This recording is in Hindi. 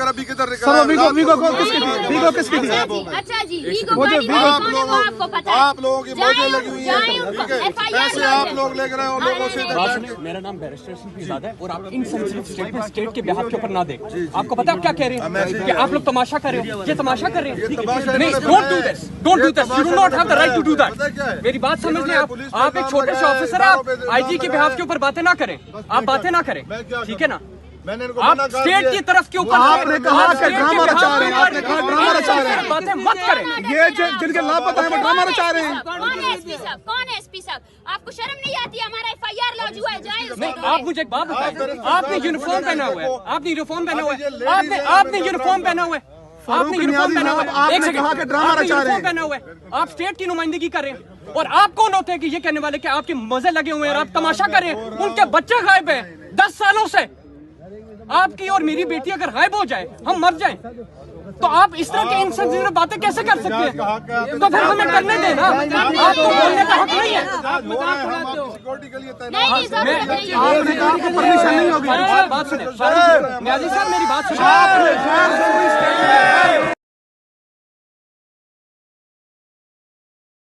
अभी किधर वीगो किसकी थी? अच्छा जी, वीगो गाड़ी आपको पता है। आप लोगों की मौजें लगी हुई है, पैसे आप लोग ले रहे हो लोगों से। मेरा नाम बैरिस्टर शफीजादा है और आप इनसेंसिटिव स्टेटमेंट स्टेट के बिहाफ के ऊपर ना दें। आपको पता है आप क्या कह रहे हैं कि आप लोग तमाशा कर रहे हो? ये तमाशा कर रहे हैं? नहीं, don't do this, don't do this, you do not have the right to do that. मेरी बात समझ लें आप एक छोटे से ऑफिसर हैं, आप आईजी के बिहाफ के ऊपर बातें ना करें, आप बातें ना करें, ठीक है ना? आप स्टेट की तरफ के ऊपर आपने कहा कि ड्रामा रचा रहे हैं, आपने कहा ड्रामा रचा रहे हैं, बातें मत करें। ये जिनके लापता है वो ड्रामा रचा रहे हैं। कौन है एसपी साहब? कौन है एसपी साहब? आपको शर्म नहीं आती? हमारा एफआईआर लॉन्च हुआ है, जाए नहीं, आप मुझे एक बात बताएं, आपने यूनिफॉर्म पहना हुआ है, आपने यूनिफॉर्म पहना हुआ है, आपने यूनिफॉर्म पहना हुआ है, आपने यूनिफॉर्म पहना हुआ है, एक सेकंड, आपने यूनिफॉर्म पहना हुआ है, आप स्टेट की नुमाइंदगी कर रहे हैं और आप कौन होते हैं कि ये कहने वाले कि आपके मजे लगे हुए हैं और आप तमाशा कर रहे हैं? उनके बच्चे गायब हैं 10 सालों से। आपकी और मेरी बेटी अगर गायब हो जाए, हम मर जाएं, तो आप इस तरह की इनसेंसिटिव बातें कैसे कर सकते हैं? तो फिर हमें करने देना, आपको बोलने का हक नहीं है। आपने कहा आपको परमिशन नहीं होगी। बात सुनिए, न्याजी साहब मेरी बात सुनिए।